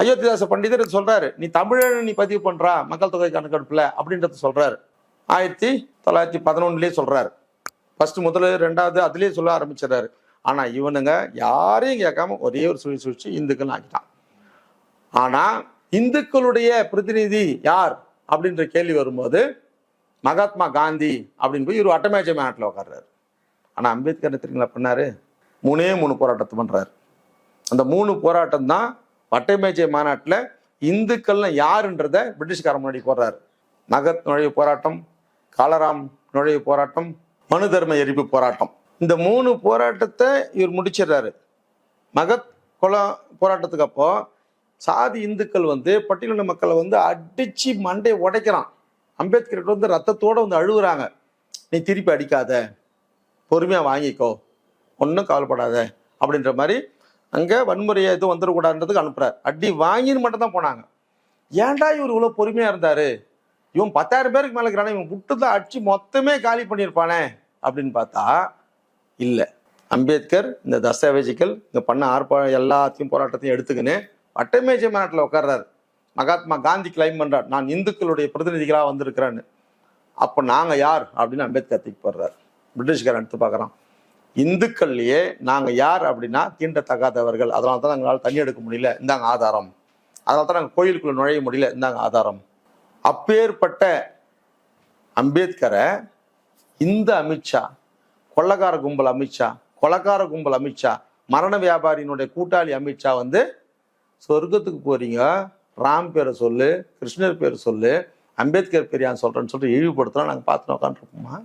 அயோத்திதாச பண்டிதர் சொல்றாரு, நீ தமிழன் நீ பதிவு பண்றா மக்கள் தொகை கணக்கெடுப்புல அப்படின்றத சொல்றாரு. 1911 சொல்றாரு. ஃபர்ஸ்ட் முதல்ல 2வது அதுலயே சொல்ல ஆரம்பிச்சிடறாரு. ஆனா இவனுங்க யாரையும் கேட்காம ஒரே ஒரு சுழிச்சு இந்துக்கள் ஆக்கிட்டான். ஆனா இந்துக்களுடைய பிரதிநிதி யார் அப்படின்ற கேள்வி வரும்போது மகாத்மா காந்தி அப்படின்னு போய் ஒரு அட்டமேஜை மாநாட்டில் உட்கார்றாரு. ஆனா அம்பேத்கர் தெரியுங்களா பண்ணாரு? 3 போராட்டத்தை பண்றாரு. அந்த 3 போராட்டம் தான் வட்டமேஜை மாநாட்டில் இந்துக்கள்னு யாருன்றத பிரிட்டிஷ்கார முன்னாடி போடுறாரு. மகத் நுழைவு போராட்டம், காலராம் நுழைவு போராட்டம், மனு தர்ம எரிப்பு போராட்டம். இந்த 3 போராட்டத்தை இவர் முடிச்சிடுறாரு. மகத் கொலை போராட்டத்துக்கு அப்போ சாதி இந்துக்கள் பட்டியலின மக்களை அடிச்சு மண்டை உடைக்கிறான். அம்பேத்கர் ரத்தத்தோட அழுகுறாங்க. நீ திருப்பி அடிக்காத, பொறுமையா வாங்கிக்கோ, ஒன்றும் கவலைப்படாத அப்படின்ற மாதிரி அங்கே வன்முறையை எதுவும் வந்துடக்கூடாதுன்றதுக்கு அனுப்புறாரு. அடி வாங்கின்னு மட்டும் தான் போனாங்க. ஏன்டா இவர் இவ்வளோ பொறுமையா இருந்தாரு? இவன் 10,000 பேருக்கு மேலே இருக்கிறானே, இவன் விட்டு தான் அடிச்சு மொத்தமே காலி பண்ணியிருப்பானே அப்படின்னு பார்த்தா இல்லை. அம்பேத்கர் இந்த தஸ்தாவேஜிகள் இங்கே பண்ண எல்லாத்தையும் போராட்டத்தையும் எடுத்துக்கின்னு வட்டமேஜை மாநாட்டில் உட்கார்றாரு. மகாத்மா காந்தி கிளைம் பண்றார், நான் இந்துக்களுடைய பிரதிநிதிகளாக வந்திருக்கிறேன்னு. அப்போ நாங்கள் யார் அப்படின்னு அம்பேத்கர் தூக்கி போடுறாரு. பிரிட்டிஷ்காரன் எடுத்து பார்க்குறான். இந்துக்கள்லயே நாங்கள் யார் அப்படின்னா தீண்டத்தகாதவர்கள். அதனால தான் எங்களால் தண்ணி எடுக்க முடியல, இந்தாங்க ஆதாரம். அதனால தான் நாங்கள் கோயிலுக்குள்ள நுழைய முடியல, இந்தாங்க ஆதாரம். அப்பேற்பட்ட அம்பேத்கரை இந்த அமித்ஷா, கொள்ளக்கார கும்பல் அமித்ஷா, கொலக்கார கும்பல் அமித்ஷா, மரண வியாபாரியினுடைய கூட்டாளி அமித்ஷா சொர்க்கத்துக்கு போறீங்க, ராம் பேரை சொல்லு, கிருஷ்ணர் பேரை சொல்லு, அம்பேத்கர் பெரியான்னு சொல்றேன்னு சொல்லிட்டு இழிவுபடுத்தலாம். நாங்கள் பார்த்து உட்காந்துருப்போமா?